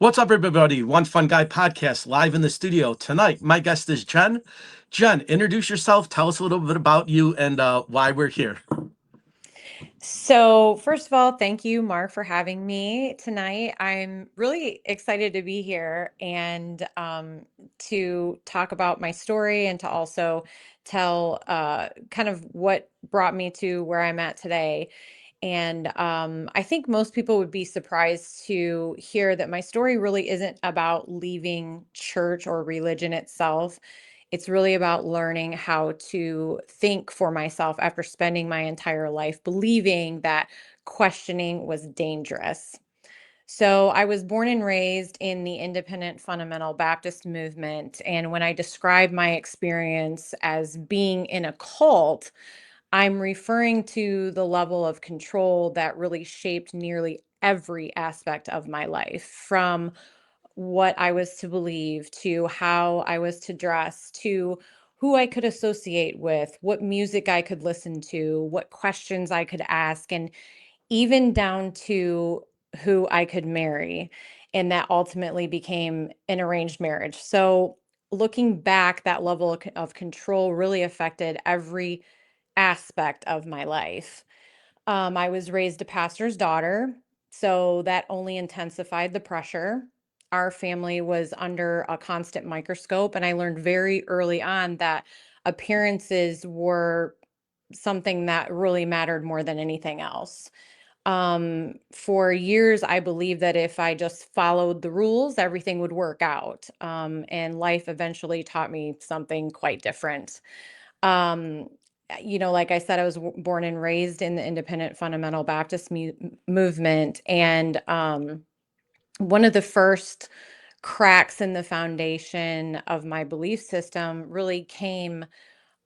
What's up, everybody? One Fun Guy podcast live in the studio. Tonight, my guest is Jen. Jen, introduce yourself. Tell us a little bit about you and why we're here. So, first of all, thank you, Mark, for having me tonight. I'm really excited to be here and to talk about my story and to also tell kind of what brought me to where I'm at today. And I think most people would be surprised to hear that my story really isn't about leaving church or religion itself. It's really about learning how to think for myself after spending my entire life believing that questioning was dangerous. So, I was born and raised in the independent fundamental Baptist movement. And when I describe my experience as being in a cult, I'm referring to the level of control that really shaped nearly every aspect of my life, from what I was to believe, to how I was to dress, to who I could associate with, what music I could listen to, what questions I could ask, and even down to who I could marry. And that ultimately became an arranged marriage. So, looking back, that level of control really affected every aspect of my life. I was raised a pastor's daughter, so that only intensified the pressure. Our family was under a constant microscope, and I learned very early on that appearances were something that really mattered more than anything else. For years, I believed that if I just followed the rules, everything would work out. And life eventually taught me something quite different. Um, like I said, I was born and raised in the independent fundamental Baptist movement. And one of the first cracks in the foundation of my belief system really came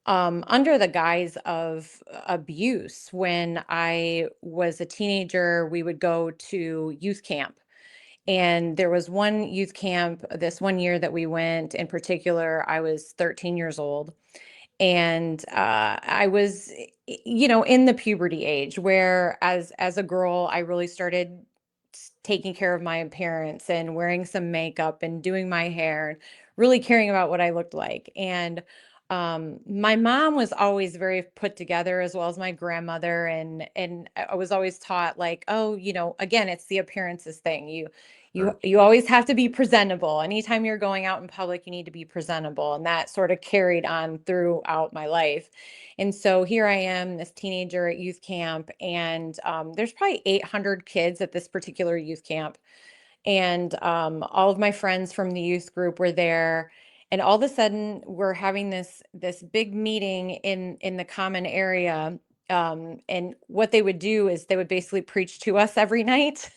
under the guise of abuse. When I was a teenager, we would go to youth camp. And there was one youth camp this one year that we went in particular. I was 13 years old, and I was in the puberty age, where as a girl I really started taking care of my appearance and wearing some makeup and doing my hair and really caring about what I looked like. And my mom was always very put together, as well as my grandmother, and I was always taught, like, oh, again, it's the appearances thing. you you Sure. you always have to be presentable. Anytime you're going out in public, you need to be presentable. And that sort of carried on throughout my life. And so here I am, this teenager at youth camp, and there's probably 800 kids at this particular youth camp. And all of my friends from the youth group were there. And all of a sudden, we're having this big meeting in the common area. And what they would do is they would basically preach to us every night.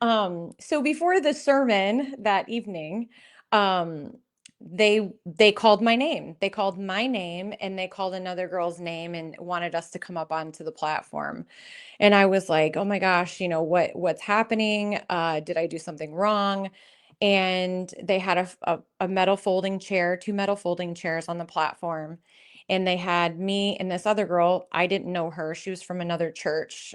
So before the sermon that evening, um, they called my name. They called my name, and they called another girl's name and wanted us to come up onto the platform. And I was like, "Oh my gosh, what's happening? Did I do something wrong?" And they had a metal folding chair, two metal folding chairs on the platform. And they had me and this other girl. I didn't know her. She was from another church.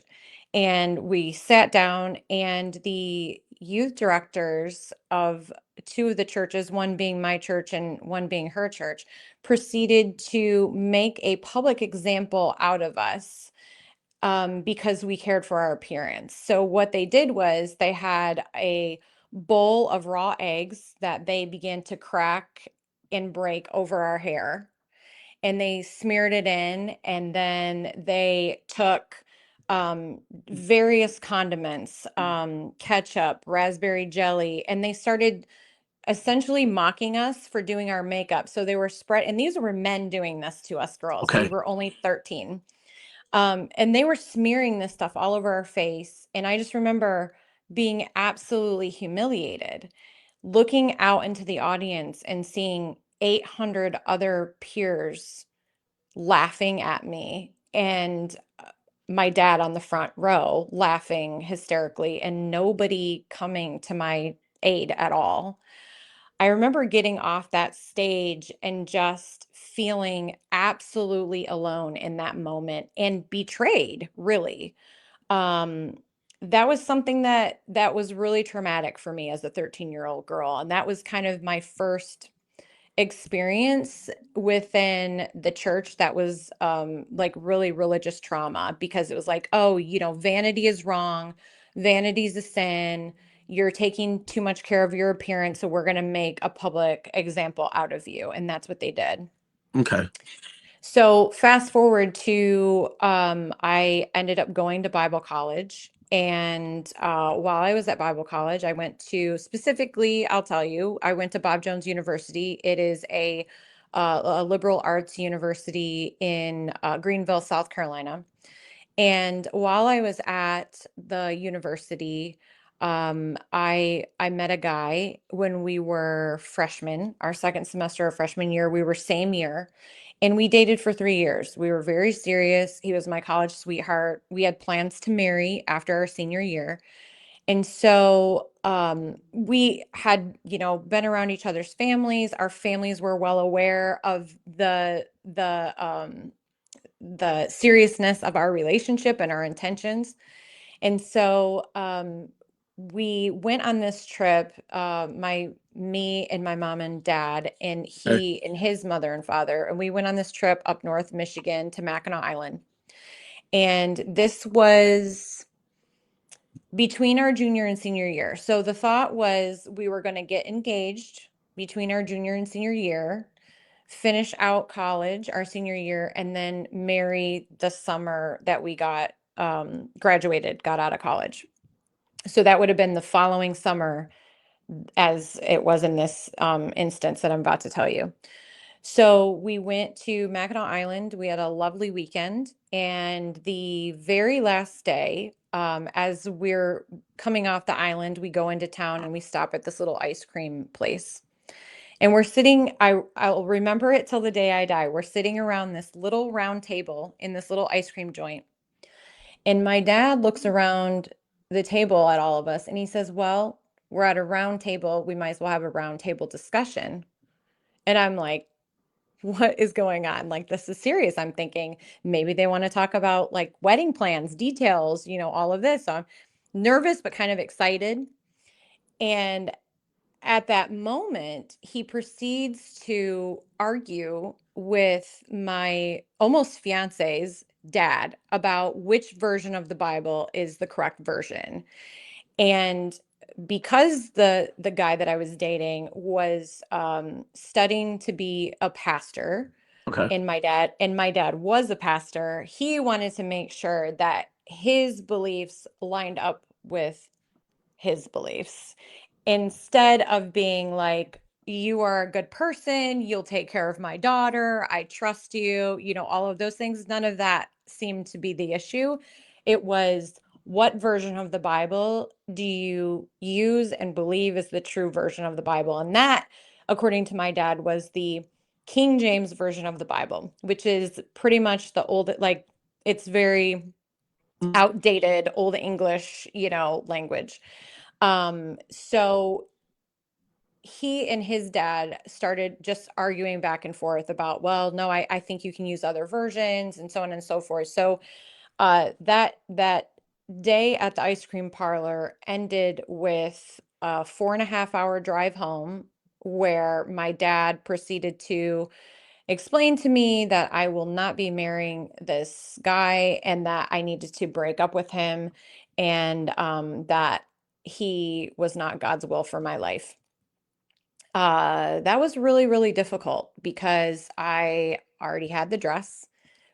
And we sat down, and the youth directors of two of the churches, one being my church and one being her church, proceeded to make a public example out of us, because we cared for our appearance. So what they did was they had a bowl of raw eggs that they began to crack and break over our hair, and they smeared it in, and then they took various condiments, ketchup, raspberry jelly, and they started essentially mocking us for doing our makeup. So they were spread, and these were men doing this to us girls. We Okay. were only 13. And they were smearing this stuff all over our face. And I just remember being absolutely humiliated, looking out into the audience and seeing 800 other peers laughing at me, and my dad on the front row laughing hysterically, and nobody coming to my aid at all. I remember getting off that stage and just feeling absolutely alone in that moment and betrayed, really. Um, that was something that was really traumatic for me as a 13-year-old girl, and that was kind of my first experience within the church that was like really religious trauma, because it was like, oh, vanity is wrong, vanity's a sin, you're taking too much care of your appearance, so we're going to make a public example out of you. And that's what they did. Okay. So fast forward to I ended up going to Bible college. And while I was at Bible college, I went to, specifically, I'll tell you, I went to Bob Jones University. It is a liberal arts university in Greenville, South Carolina. And while I was at the university, I met a guy when we were freshmen, our second semester of freshman year. We were same year, and we dated for 3 years. We were very serious. He was my college sweetheart. We had plans to marry after our senior year. And so we had, been around each other's families. Our families were well aware of the seriousness of our relationship and our intentions. And so we went on this trip, me and my mom and dad, and Okay. he and his mother and father, and we went on this trip up north Michigan to Mackinac Island. And this was between our junior and senior year. So the thought was we were going to get engaged between our junior and senior year, finish out college our senior year, and then marry the summer that we got out of college. So that would have been the following summer, as it was in this instance that I'm about to tell you. So we went to Mackinac Island. We had a lovely weekend. And the very last day, as we're coming off the island, we go into town and we stop at this little ice cream place. And we're sitting, I'll remember it till the day I die. We're sitting around this little round table in this little ice cream joint. And my dad looks around the table at all of us and he says, well, we're at a round table. We might as well have a round table discussion. And I'm like, what is going on? Like, this is serious. I'm thinking maybe they want to talk about like wedding plans, details, all of this. So I'm nervous, but kind of excited. And at that moment, he proceeds to argue with my almost fiance's dad about which version of the Bible is the correct version. And because the guy that I was dating was studying to be a pastor, Okay. and my dad was a pastor, he wanted to make sure that his beliefs lined up with his beliefs, instead of being like, you are a good person, you'll take care of my daughter, I trust you, all of those things. None of that seemed to be the issue. It was, what version of the Bible do you use and believe is the true version of the Bible? And that, according to my dad, was the King James version of the Bible, which is pretty much the old, like, it's very outdated old English, language. So he and his dad started just arguing back and forth about, well, no, I think you can use other versions, and so on and so forth. So that day at the ice cream parlor ended with a 4.5 hour drive home, where my dad proceeded to explain to me that I will not be marrying this guy and that I needed to break up with him, and that he was not God's will for my life. That was really, really difficult because I already had the dress.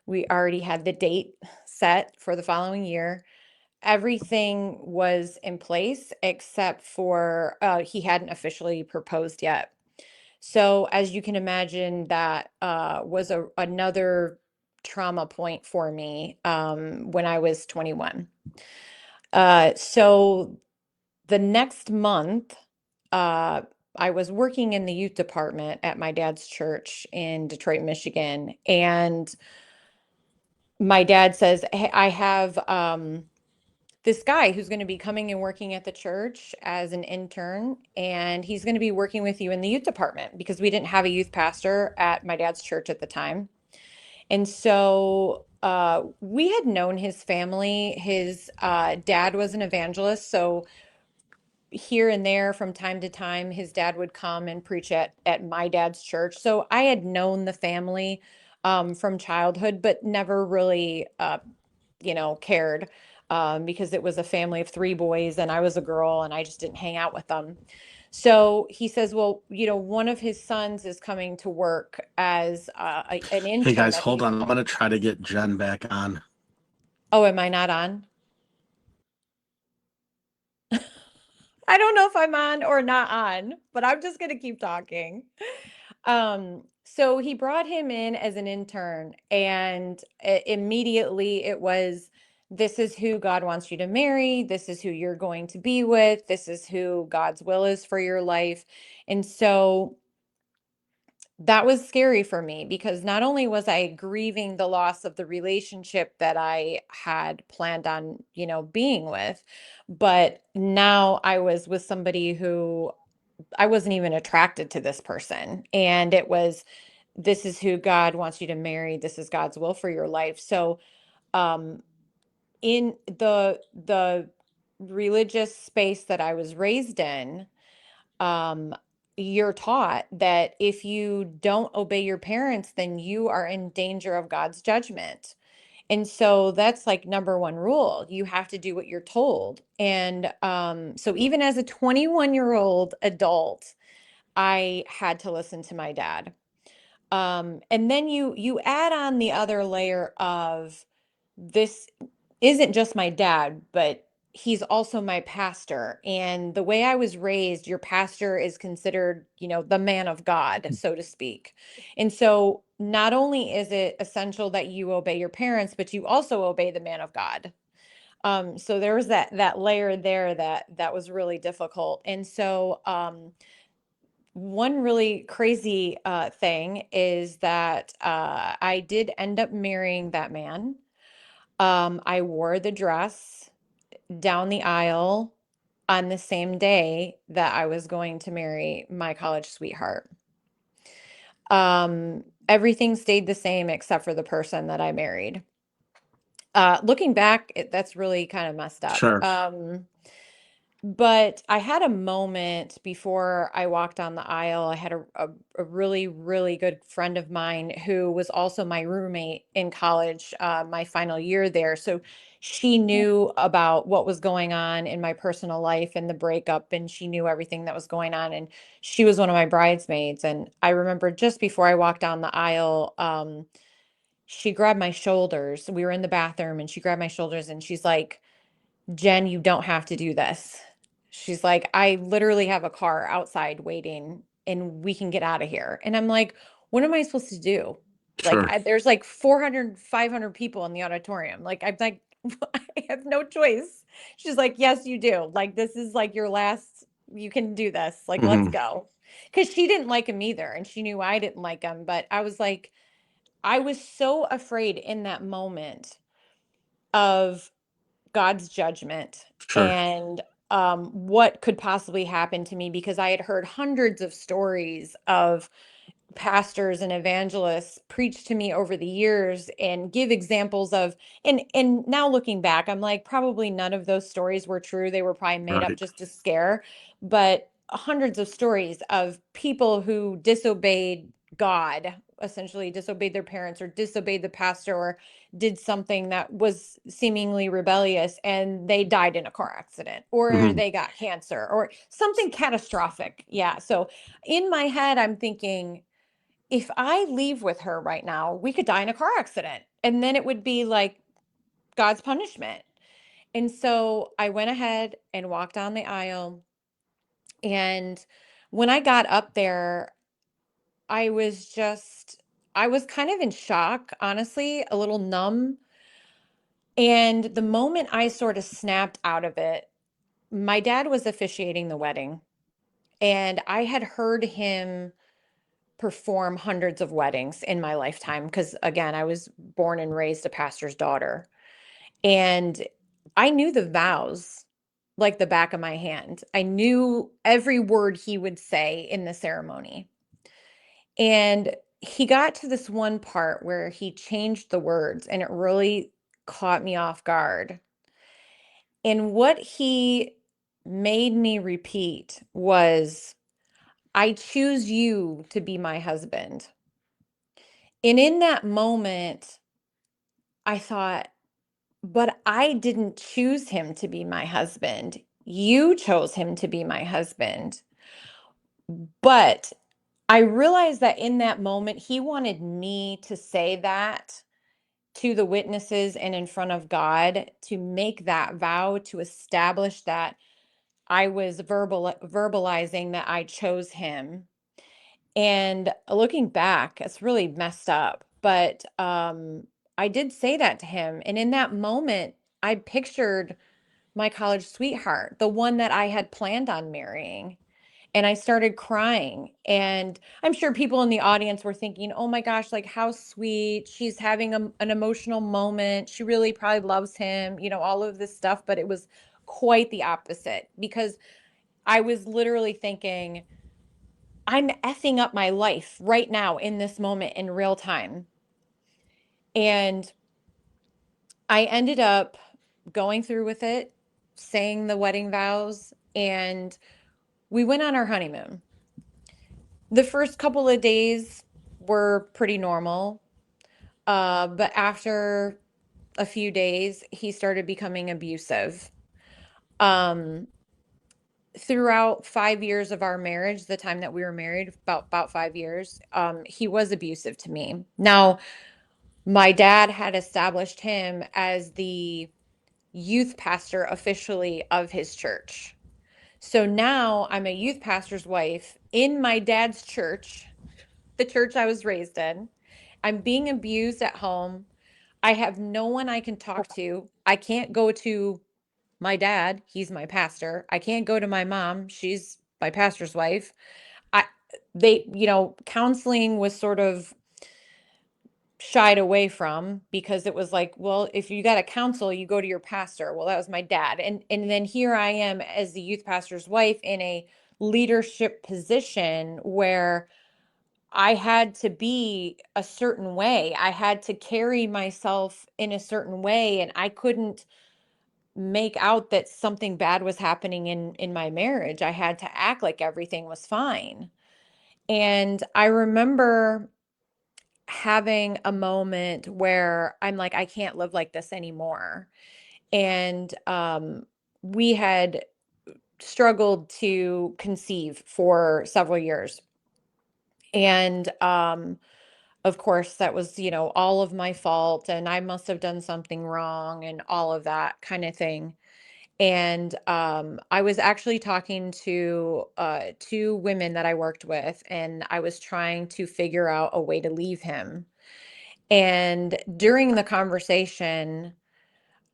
We already had the date set for the following year. Everything was in place except for he hadn't officially proposed yet. So as you can imagine, that was another trauma point for me when I was 21. So the next month, uh, I was working in the youth department at my dad's church in Detroit, Michigan. And my dad says, hey, I have this guy who's going to be coming and working at the church as an intern, and he's going to be working with you in the youth department, because we didn't have a youth pastor at my dad's church at the time. And so we had known his family. His dad was an evangelist, so here and there from time to time his dad would come and preach at my dad's church. So I had known the family from childhood, but never really cared, because it was a family of three boys and I was a girl and I just didn't hang out with them. So he says, well, one of his sons is coming to work as an Hey intern guys, that hold he's. on. I'm gonna try to get Jen back on. Oh, am I not on? I don't know if I'm on or not on, but I'm just going to keep talking. So he brought him in as an intern, and immediately it was, this is who God wants you to marry. This is who you're going to be with. This is who God's will is for your life. And so that was scary for me because not only was I grieving the loss of the relationship that I had planned on, being with, but now I was with somebody who I wasn't even attracted to this person. And it was, this is who God wants you to marry. This is God's will for your life. So, um, in the religious space that I was raised in, um, you're taught that if you don't obey your parents, then you are in danger of God's judgment. And so that's like number one rule. You have to do what you're told. And so even as a 21-year-old adult, I had to listen to my dad. And then you add on the other layer of, this isn't just my dad, but he's also my pastor. And the way I was raised, your pastor is considered, the man of God, so to speak. And so not only is it essential that you obey your parents, but you also obey the man of God. So there was that layer there that was really difficult. And so one really crazy thing is that I did end up marrying that man. I wore the dress down the aisle on the same day that I was going to marry my college sweetheart. Everything stayed the same except for the person that I married. Looking back, that's really kind of messed up. Sure. But I had a moment before I walked down the aisle. I had a really, really good friend of mine who was also my roommate in college, my final year there. So she knew about what was going on in my personal life and the breakup, and she knew everything that was going on. And she was one of my bridesmaids. And I remember just before I walked down the aisle, she grabbed my shoulders. We were in the bathroom and she grabbed my shoulders and she's like, Jen, you don't have to do this. She's like, I literally have a car outside waiting and we can get out of here. And I'm like, what am I supposed to do? Like, Sure. there's like 400, 500 people in the auditorium. Like, I'm like, I have no choice. She's like, yes, you do. Like, this is like your last, you can do this. Like, let's Hmm. go. Because she didn't like him either. And she knew I didn't like him. But I was like, I was so afraid in that moment of God's judgment Sure. and what could possibly happen to me because I had heard hundreds of stories of pastors and evangelists preach to me over the years and give examples of, and now looking back, I'm like, probably none of those stories were true. They were probably made up Right. just to scare, but hundreds of stories of people who disobeyed God, essentially disobeyed their parents or disobeyed the pastor or did something that was seemingly rebellious and they died in a car accident or Hmm. they got cancer or something catastrophic. Yeah. So in my head, I'm thinking, if I leave with her right now, we could die in a car accident. And then it would be like God's punishment. And so I went ahead and walked down the aisle. And when I got up there, I was just, I was kind of in shock, honestly, a little numb. And the moment I sort of snapped out of it, my dad was officiating the wedding. And I had heard him perform hundreds of weddings in my lifetime because again, I was born and raised a pastor's daughter. And I knew the vows like the back of my hand. I knew every word he would say in the ceremony. And he got to this one part where he changed the words and it really caught me off guard. And what he made me repeat was, I choose you to be my husband. And in that moment, I thought, but I didn't choose him to be my husband. You chose him to be my husband. But I realized that in that moment, he wanted me to say that to the witnesses and in front of God, to make that vow, to establish that I was verbalizing that I chose him. And looking back, it's really messed up. But I did say that to him. And in that moment, I pictured my college sweetheart, the one that I had planned on marrying. And I started crying. And I'm sure people in the audience were thinking, oh my gosh, like how sweet. She's having an emotional moment. She really probably loves him, all of this stuff. But it was quite the opposite because I was literally thinking, I'm effing up my life right now in this moment in real time. And I ended up going through with it, saying the wedding vows, and we went on our honeymoon. The first couple of days were pretty normal. But after a few days, he started becoming abusive. Um, Throughout 5 years of our marriage, the time that we were married, about 5 years, he was abusive to me. Now, my dad had established him as the youth pastor officially of his church. So now I'm a youth pastor's wife in my dad's church, the church I was raised in. I'm being abused at home. I have no one I can talk to. I can't go to my dad, he's my pastor. I can't go to my mom, she's my pastor's wife. I counseling was sort of shied away from because it was like, well, if you got to counsel, you go to your pastor. Well, that was my dad. And then here I am as the youth pastor's wife in a leadership position where I had to be a certain way. I had to carry myself in a certain way and I couldn't make out that something bad was happening in my marriage. I had to act like everything was fine. And I remember having a moment where I'm like, I can't live like this anymore. And we had struggled to conceive for several years. And of course, that was, all of my fault, and I must have done something wrong, and all of that kind of thing. And I was actually talking to two women that I worked with, and I was trying to figure out a way to leave him. And during the conversation,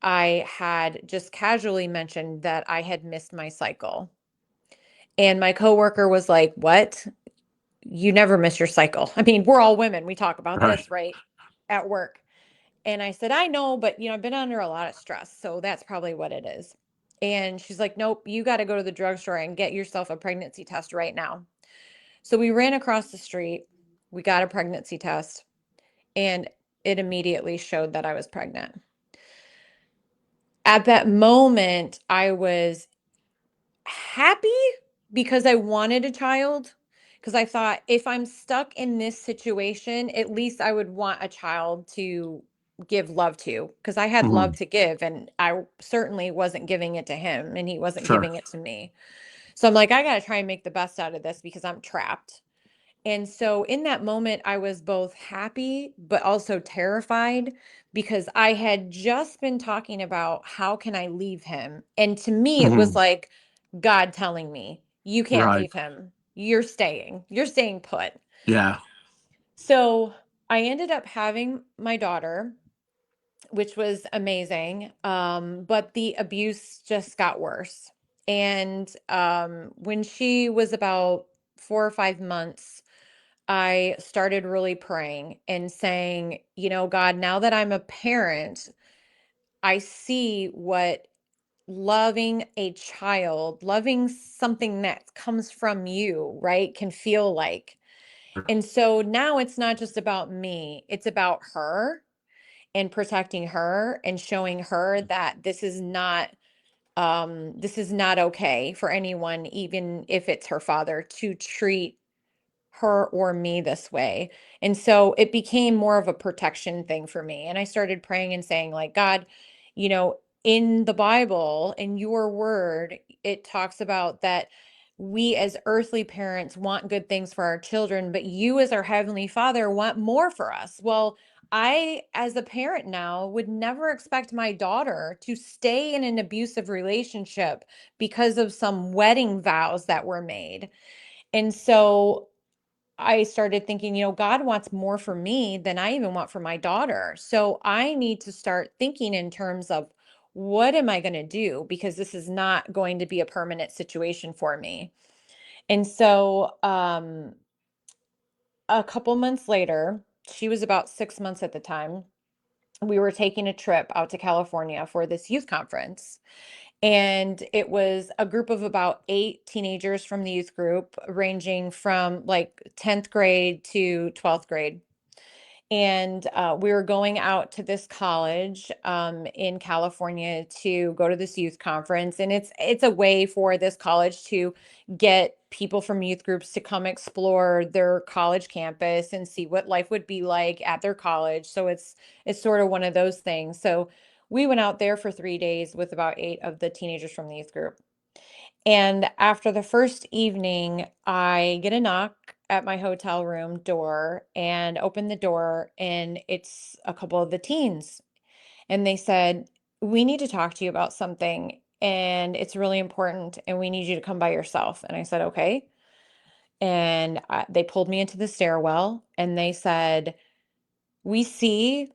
I had just casually mentioned that I had missed my cycle. And my coworker was like, "What? You never miss your cycle." I mean, we're all women. We talk about Right. this, right? At work. And I said, "I know, but I've been under a lot of stress, so that's probably what it is." And she's like, "Nope, you got to go to the drugstore and get yourself a pregnancy test right now." So we ran across the street. We got a pregnancy test, and it immediately showed that I was pregnant. At that moment, I was happy because I wanted a child. Because I thought if I'm stuck in this situation, at least I would want a child to give love to. Because I had love Mhm. to give, and I certainly wasn't giving it to him, and he wasn't Sure. giving it to me. So I'm like, I got to try and make the best out of this because I'm trapped. And so in that moment, I was both happy, but also terrified because I had just been talking about how can I leave him? And to me, it was Mhm. like God telling me, you can't Right. leave him. You're staying put. Yeah. So I ended up having my daughter, which was amazing. But the abuse just got worse. And when she was about 4 or 5 months, I started really praying and saying, God, now that I'm a parent, I see what loving a child, loving something that comes from you, right, can feel like. And so now it's not just about me, it's about her and protecting her and showing her that this is not okay for anyone, even if it's her father, to treat her or me this way. And so it became more of a protection thing for me. And I started praying and saying, like, God, you know, in the Bible, in your word, it talks about that we as earthly parents want good things for our children, but you as our heavenly father want more for us. Well, I, as a parent now, would never expect my daughter to stay in an abusive relationship because of some wedding vows that were made. And so I started thinking, God wants more for me than I even want for my daughter. So I need to start thinking in terms of what am I going to do? Because this is not going to be a permanent situation for me. And so a couple months later, she was about 6 months at the time. We were taking a trip out to California for this youth conference. And it was a group of about 8 teenagers from the youth group, ranging from like 10th grade to 12th grade. And we were going out to this college in California to go to this youth conference, and it's a way for this college to get people from youth groups to come explore their college campus and see what life would be like at their college. So it's sort of one of those things. So we went out there for 3 days with about 8 of the teenagers from the youth group. And after the first evening, I get a knock at my hotel room door and open the door, and it's a couple of the teens. And they said, "We need to talk to you about something, and it's really important, and we need you to come by yourself." And I said, "Okay." And they pulled me into the stairwell and they said, "We see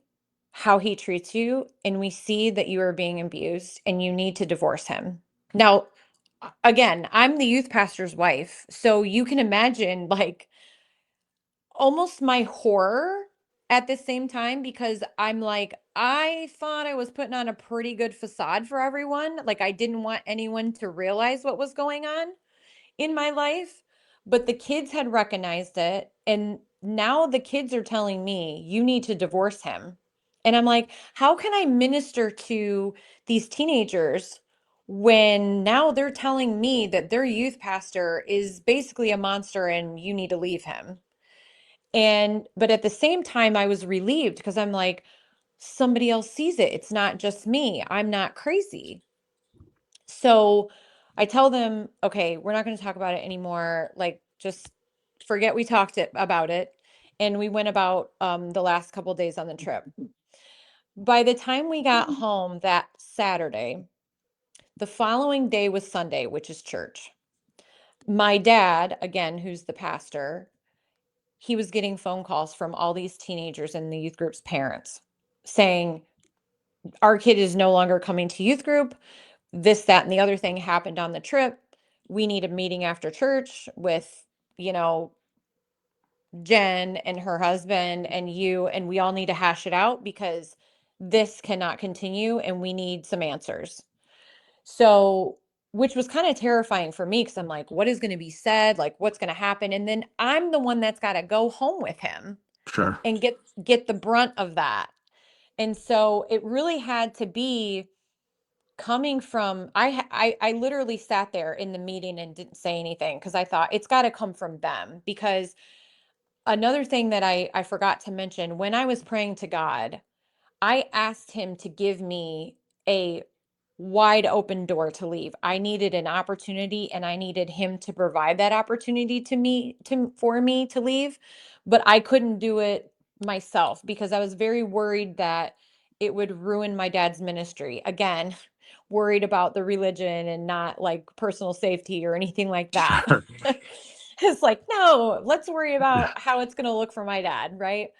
how he treats you, and we see that you are being abused, and you need to divorce him." Now, again, I'm the youth pastor's wife, so you can imagine like almost my horror at the same time, because I'm like, I thought I was putting on a pretty good facade for everyone. Like, I didn't want anyone to realize what was going on in my life, but the kids had recognized it. And now the kids are telling me, you need to divorce him. And I'm like, how can I minister to these teenagers when now they're telling me that their youth pastor is basically a monster and you need to leave him? But at the same time, I was relieved because I'm like, somebody else sees it. It's not just me. I'm not crazy. So I tell them, okay, we're not going to talk about it anymore. Like, just forget we about it. And we went about the last couple days on the trip. By the time we got home that Saturday, the following day was Sunday, which is church. My dad, again, who's the pastor, he was getting phone calls from all these teenagers in the youth group's parents saying, our kid is no longer coming to youth group. This, that, and the other thing happened on the trip. We need a meeting after church with, you know, Jen and her husband and you, and we all need to hash it out because this cannot continue and we need some answers. So, which was kind of terrifying for me because I'm like, what is going to be said? Like, what's going to happen? And then I'm the one that's got to go home with him Sure. and get the brunt of that. And so it really had to be coming from I literally sat there in the meeting and didn't say anything because I thought it's got to come from them. Because another thing that I forgot to mention, when I was praying to God, I asked him to give me a wide open door to leave. I needed an opportunity and I needed him to provide that opportunity to me to for me to leave, but I couldn't do it myself because I was very worried that it would ruin my dad's ministry. Again, worried about the religion and not like personal safety or anything like that. Sure. It's like, no, let's worry about how it's going to look for my dad, right?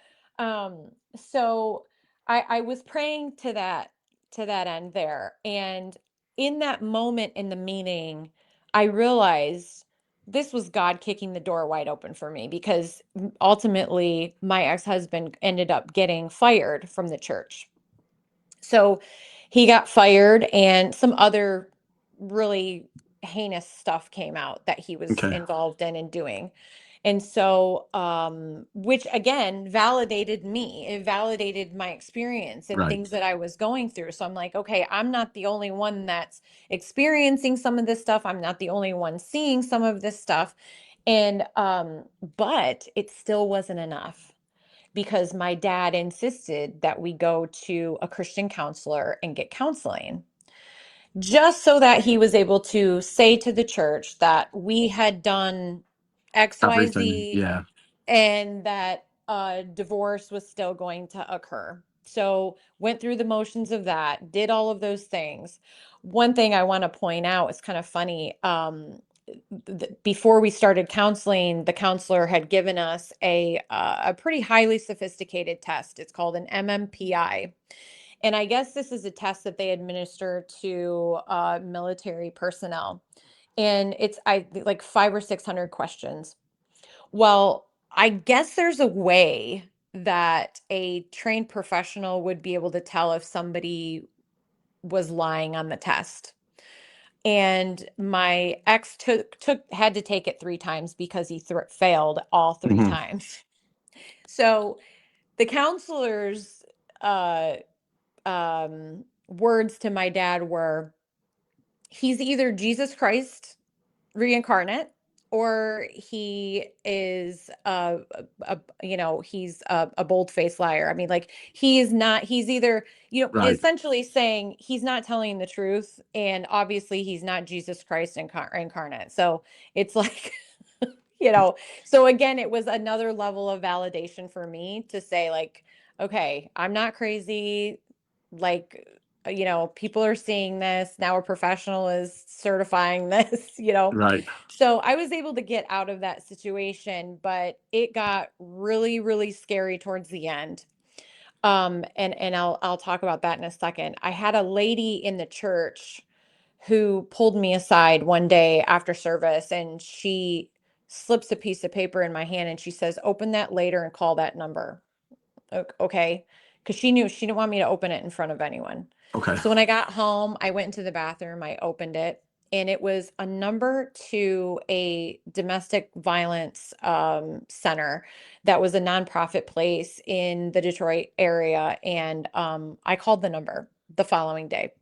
So I was praying to that end there. And in that moment in the meeting, I realized this was God kicking the door wide open for me because ultimately my ex-husband ended up getting fired from the church. So he got fired and some other really heinous stuff came out that he was Okay. involved in and doing. And so, which again validated me. It validated my experience and Right. things that I was going through. So I'm like, okay, I'm not the only one that's experiencing some of this stuff. I'm not the only one seeing some of this stuff. And, but it still wasn't enough because my dad insisted that we go to a Christian counselor and get counseling just so that he was able to say to the church that we had done Everything. XYZ Yeah. and that divorce was still going to occur. So went through the motions of that, did all of those things. One thing I want to point out is kind of funny. Before we started counseling, the counselor had given us a pretty highly sophisticated test. It's called an MMPI. And I guess this is a test that they administer to military personnel. And it's like 500 or 600 questions. Well, I guess there's a way that a trained professional would be able to tell if somebody was lying on the test. And my ex took had to take it 3 times because he failed all three Hmm. times. So the counselor's uh, words to my dad were, he's either Jesus Christ reincarnate or he is he's a bold-faced liar. I mean, like, he is not, he's either, Right. essentially saying he's not telling the truth, and obviously he's not Jesus Christ incarnate. So it's like, so again, it was another level of validation for me to say, like, okay, I'm not crazy. Like, people are seeing this. Now a professional is certifying this. Right. So I was able to get out of that situation, but it got really, really scary towards the end. And I'll talk about that in a second. I had a lady in the church who pulled me aside one day after service, and she slips a piece of paper in my hand and she says, "Open that later and call that number." Okay. Because she knew she didn't want me to open it in front of anyone. Okay. So when I got home, I went into the bathroom, I opened it, and it was a number to a domestic violence center that was a nonprofit place in the Detroit area. And I called the number the following day.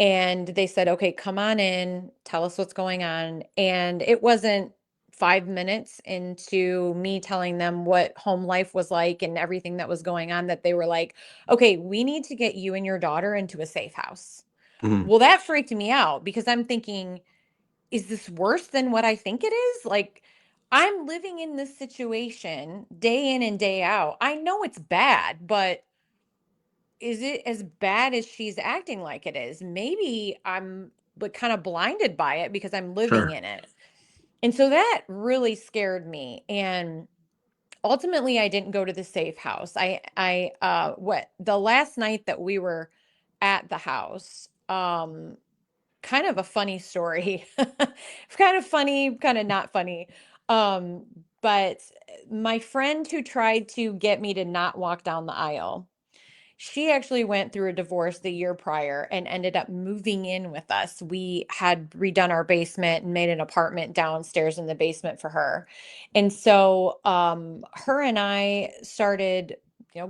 And they said, okay, come on in, tell us what's going on. And it wasn't 5 minutes into me telling them what home life was like and everything that was going on that they were like, okay, we need to get you and your daughter into a safe house. Hmm. Well, that freaked me out because I'm thinking, is this worse than what I think it is? Like, I'm living in this situation day in and day out. I know it's bad, but is it as bad as she's acting like it is? Maybe I'm but kind of blinded by it because I'm living Sure. in it. And so that really scared me. And ultimately I didn't go to the safe house. What the last night that we were at the house, kind of a funny story. Kind of funny, kind of not funny. Um, but my friend who tried to get me to not walk down the aisle, she actually went through a divorce the year prior and ended up moving in with us. We had redone our basement and made an apartment downstairs in the basement for her. And so her and I started,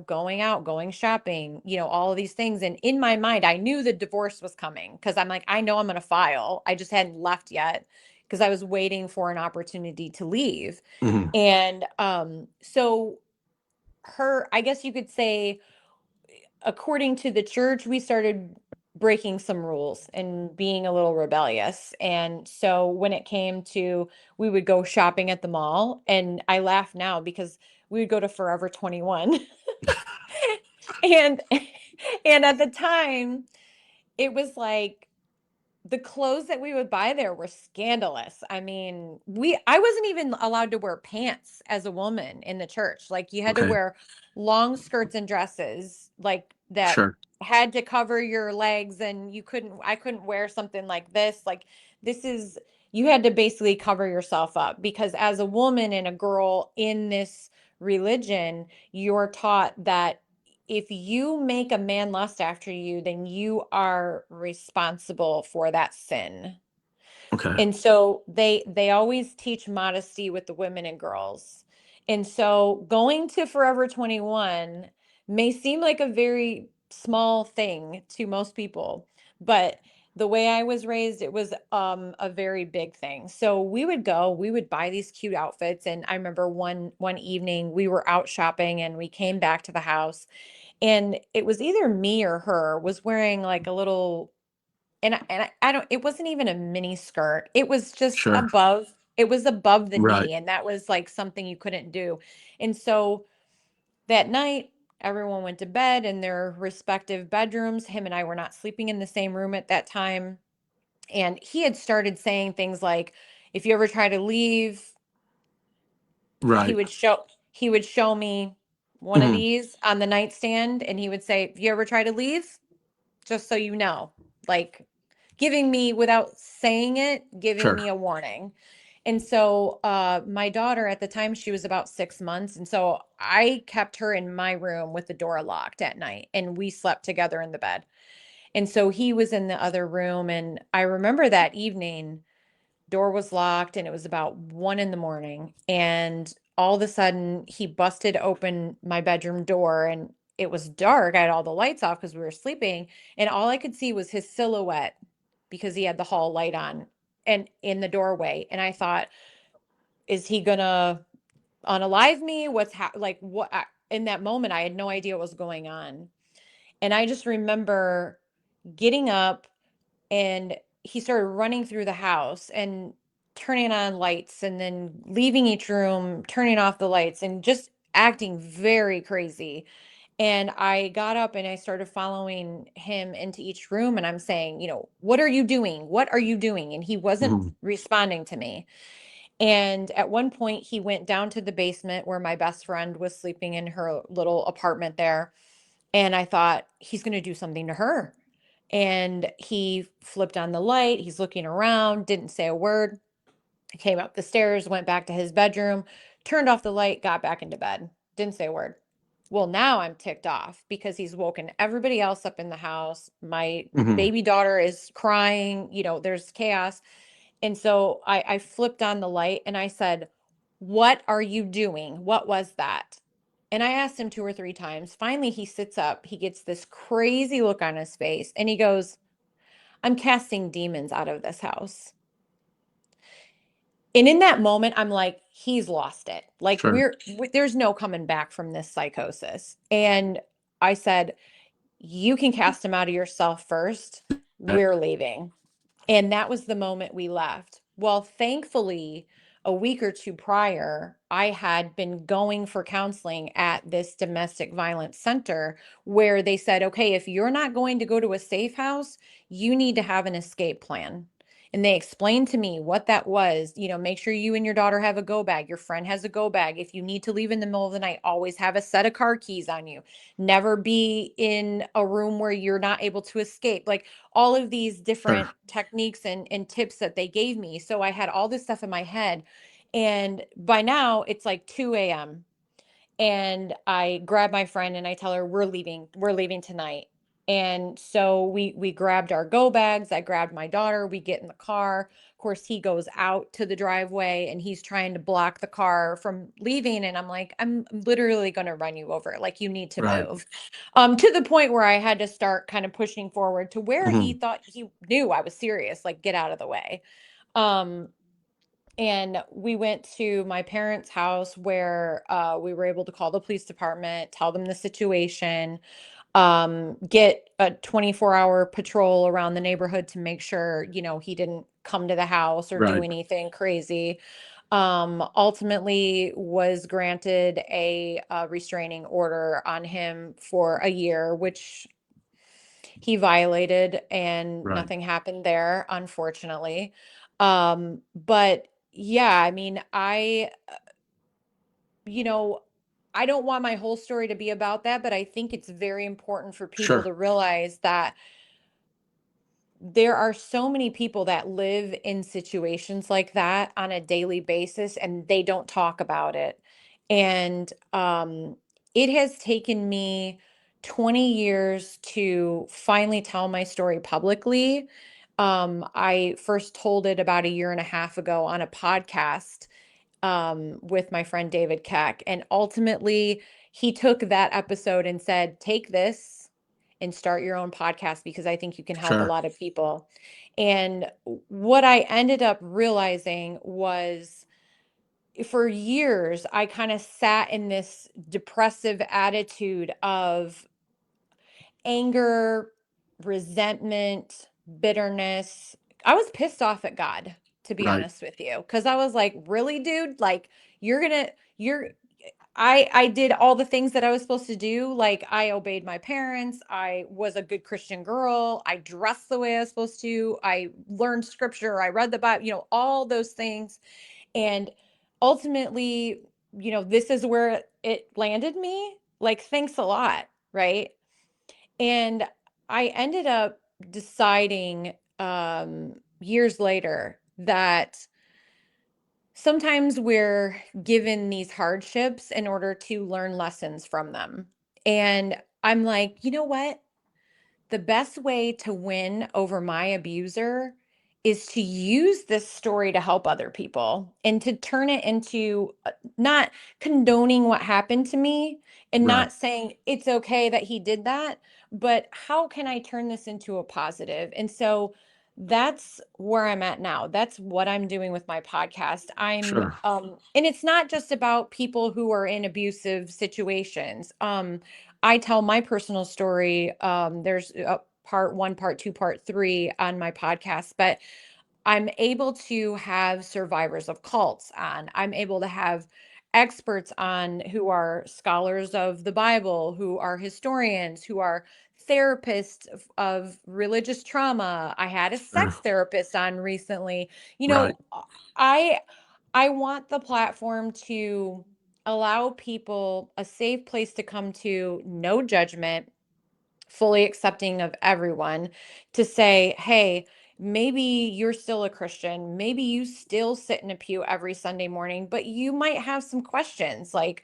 going out, going shopping, all of these things. And in my mind, I knew the divorce was coming because I'm like, I know I'm going to file. I just hadn't left yet because I was waiting for an opportunity to leave. Hmm. And so I guess you could say, according to the church, we started breaking some rules and being a little rebellious. And so when it came to, we would go shopping at the mall, and I laugh now because we would go to Forever 21. and and at the time, it was like the clothes that we would buy there were scandalous. I mean, I wasn't even allowed to wear pants as a woman in the church. Like, you had to Okay. wear long skirts and dresses like that Sure. had to cover your legs, and I couldn't wear something like this. Like, this is you had to basically cover yourself up because as a woman and a girl in this religion, you're taught that if you make a man lust after you, then you are responsible for that sin. Okay. And so they always teach modesty with the women and girls. And so going to Forever 21 may seem like a very small thing to most people, but the way I was raised, it was a very big thing. So we would go, we would buy these cute outfits, and I remember one evening we were out shopping and we came back to the house, and it was either me or her was wearing like a little, I don't, it wasn't even a mini skirt. It was just Sure. above, it was above the Right. knee, and that was like something you couldn't do. And so that night, everyone went to bed in their respective bedrooms. Him and I were not sleeping in the same room at that time. And he had started saying things like, if you ever try to leave, he Right. would show he would show me one of Hmm. these on the nightstand, and he would say, if you ever try to leave, just so you know, like giving me, without saying it, giving Sure. me a warning. And so my daughter at the time, she was about 6 months. And so I kept her in my room with the door locked at night, and we slept together in the bed. And so he was in the other room. And I remember that evening, door was locked, and it was about 1 in the morning. And all of a sudden, he busted open my bedroom door, and it was dark. I had all the lights off because we were sleeping, and all I could see was his silhouette because he had the hall light on and in the doorway. And I thought, is he gonna unalive me? Like what? In that moment, I had no idea what was going on. And I just remember getting up, and he started running through the house and turning on lights and then leaving each room, turning off the lights, and just acting very crazy. And I got up and I started following him into each room, and I'm saying, what are you doing? What are you doing? And he wasn't Hmm. responding to me. And at one point, he went down to the basement where my best friend was sleeping in her little apartment there. And I thought, he's going to do something to her. And he flipped on the light. He's looking around, didn't say a word. Came up the stairs, went back to his bedroom, turned off the light, got back into bed, didn't say a word. Well, now I'm ticked off because he's woken everybody else up in the house. My Hmm. baby daughter is crying, there's chaos. And so I flipped on the light and I said, what are you doing? What was that? And I asked him 2 or 3 times. Finally, he sits up. He gets this crazy look on his face and he goes, I'm casting demons out of this house. And in that moment, I'm like, he's lost it. Like, Sure. there's no coming back from this psychosis. And I said, you can cast him out of yourself first. We're leaving. And that was the moment we left. Well, thankfully, a week or two prior, I had been going for counseling at this domestic violence center where they said, okay, if you're not going to go to a safe house, you need to have an escape plan. And they explained to me what that was. Make sure you and your daughter have a go bag. Your friend has a go bag. If you need to leave in the middle of the night, always have a set of car keys on you. Never be in a room where you're not able to escape. Like all of these different Sure. techniques and tips that they gave me. So I had all this stuff in my head. And by now it's like 2 a.m. And I grab my friend and I tell her, we're leaving tonight. And so we grabbed our go bags. I grabbed my daughter. We get in the car. Of course, he goes out to the driveway and he's trying to block the car from leaving. And I'm like, I'm literally going to run you over. Like, you need to Right. move. To the point where I had to start kind of pushing forward to where he Hmm. thought he knew I was serious, like, get out of the way. Um, and we went to my parents' house where we were able to call the police department, tell them the situation, get a 24-hour patrol around the neighborhood to make sure, he didn't come to the house or do Right. anything crazy. Ultimately was granted a restraining order on him for a year, which he violated, and Right. nothing happened there, unfortunately. But yeah, I mean, you know, I don't want my whole story to be about that, but I think it's very important for people Sure. to realize that there are so many people that live in situations like that on a daily basis and they don't talk about it. And it has taken me 20 years to finally tell my story publicly. I first told it about a year and a half ago on a podcast with my friend David Keck. And ultimately, he took that episode and said, take this and start your own podcast because I think you can help a Sure. lot of people. And what I ended up realizing was for years, I kind of sat in this depressive attitude of anger, resentment, bitterness. I was pissed off at God, to be Right. honest with you, because I was like, really, dude? Like, you're gonna, you're, I did all the things that I was supposed to do. Like, I obeyed my parents. I was a good Christian girl. I dressed the way I was supposed to. I learned scripture. I read the Bible, all those things. And ultimately, this is where it landed me. Like, thanks a lot. Right. And I ended up deciding years later that sometimes we're given these hardships in order to learn lessons from them. And I'm like, you know what? The best way to win over my abuser is to use this story to help other people and to turn it into not condoning what happened to me and Right. not saying it's okay that he did that, but how can I turn this into a positive? And so that's where I'm at now. That's what I'm doing with my podcast. Sure. And it's not just about people who are in abusive situations. I tell my personal story. There's part one, part two, part three on my podcast, but I'm able to have survivors of cults on. I'm able to have experts on who are scholars of the Bible, who are historians, who are therapists of religious trauma. I had a Sure. sex therapist on recently. You Right. know, I I want the platform to allow people a safe place to come to, no judgment, fully accepting of everyone, to say, hey, maybe you're still a Christian. Maybe you still sit in a pew every Sunday morning, but you might have some questions like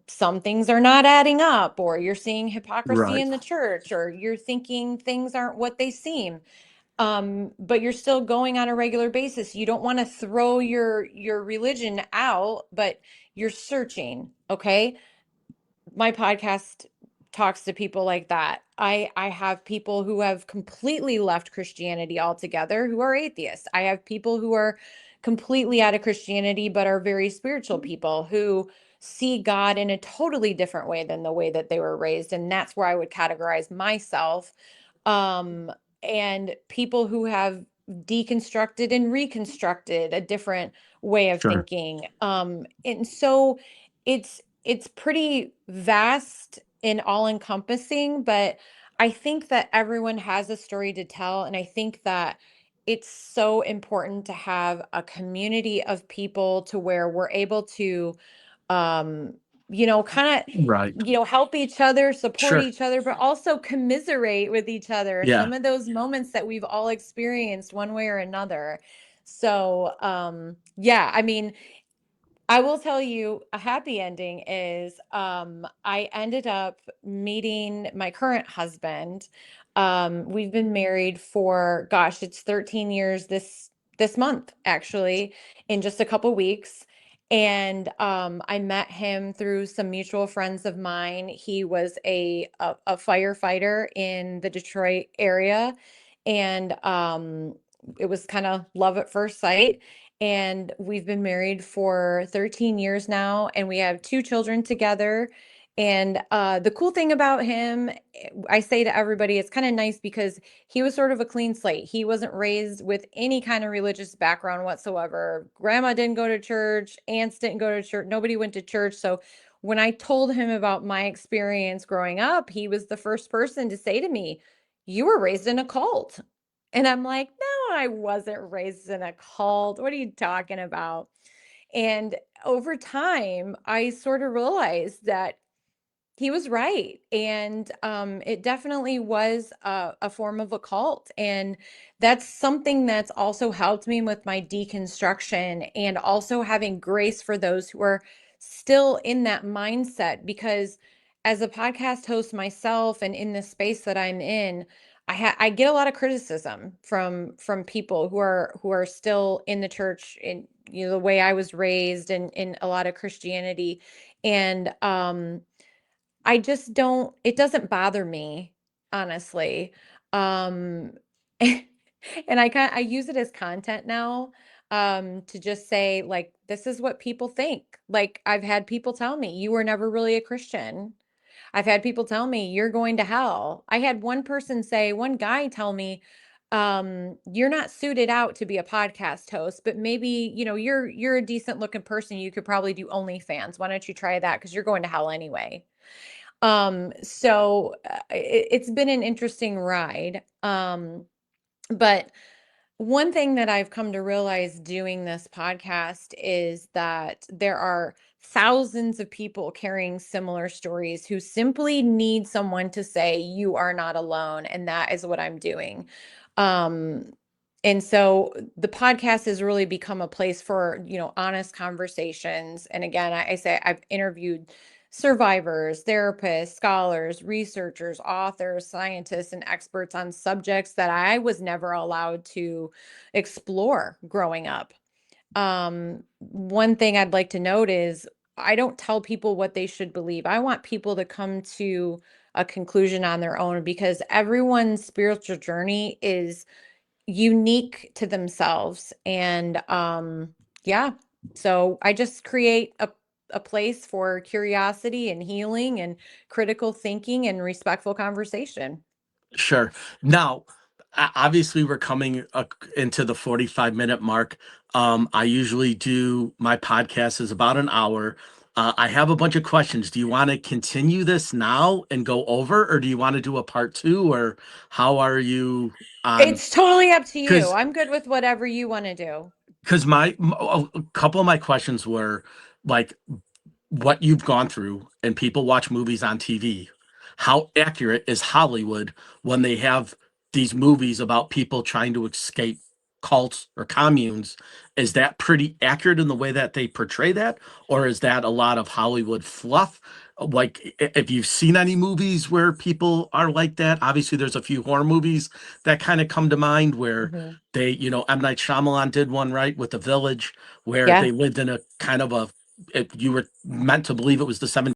some things are not adding up, or you're seeing hypocrisy Right. in the church, or you're thinking things aren't what they seem. But you're still going on a regular basis. You don't want to throw your religion out, but you're searching. Okay, my podcast talks to people like that. I have people who have completely left Christianity altogether who are atheists. I have people who are completely out of Christianity but are very spiritual people who see God in a totally different way than the way that they were raised, and that's where I would categorize myself. Um and people who have deconstructed and reconstructed a different way of Sure. thinking. And so it's pretty vast and all encompassing, but I think that everyone has a story to tell. And I think that it's so important to have a community of people to where we're able to, um, kind of, Right. help each other, support Sure. each other, but also commiserate with each other. Yeah. Some of those moments that we've all experienced one way or another. So, yeah, I mean, I will tell you a happy ending is I ended up meeting my current husband. We've been married for gosh, it's 13 years this month actually, in just a couple weeks. And I met him through some mutual friends of mine. He was a firefighter in the Detroit area, and it was kind of love at first sight. And we've been married for 13 years now, and we have two children together. And the cool thing about him, I say to everybody, it's kind of nice because he was sort of a clean slate. He wasn't raised with any kind of religious background whatsoever. Grandma didn't go to church, aunts didn't go to church, nobody went to church. So when I told him about my experience growing up, he was the first person to say to me, "You were raised in a cult." And I'm like, no, I wasn't raised in a cult. What are you talking about? And over time, I sort of realized that he was right. And it definitely was a form of a cult. And that's something that's also helped me with my deconstruction and also having grace for those who are still in that mindset. Because as a podcast host myself and in the space that I'm in, I get a lot of criticism from people who are still in the church, in the way I was raised, and in a lot of Christianity. And I just don't, it doesn't bother me, honestly. Um, and I use it as content now, to just say, like, this is what people think. Like, I've had people tell me, you were never really a Christian. I've had people tell me, you're going to hell. I had one guy tell me, you're not suited out to be a podcast host, but maybe, you're a decent looking person. You could probably do OnlyFans. Why don't you try that? Because you're going to hell anyway. So it's been an interesting ride. But one thing that I've come to realize doing this podcast is that there are thousands of people carrying similar stories who simply need someone to say, you are not alone. And that is what I'm doing. Um, and so the podcast has really become a place for, honest conversations. And again, I say I've interviewed survivors, therapists, scholars, researchers, authors, scientists, and experts on subjects that I was never allowed to explore growing up. One thing I'd like to note is I don't tell people what they should believe. I want people to come to a conclusion on their own, because everyone's spiritual journey is unique to themselves. And yeah, so I just create a place for curiosity and healing and critical thinking and respectful conversation. Sure. Now, obviously, we're coming into the 45-minute mark. I usually do my podcast is about an hour. I have a bunch of questions. Do you want to continue this now and go over, or do you want to do a part two, or how are you on? It's totally up to you. Because I'm good with whatever you want to do. a couple of my questions were like what you've gone through, and people watch movies on TV. How accurate is Hollywood when they have these movies about people trying to escape cults or communes? Is that pretty accurate in the way that they portray that? Or is that a lot of Hollywood fluff? Like, if you've seen any movies where people are like that, obviously there's a few horror movies that kind of come to mind where Mhm. they, M. Night Shyamalan did one, right, with The Village, where Yeah. they lived in a kind of a, you were meant to believe it was the 17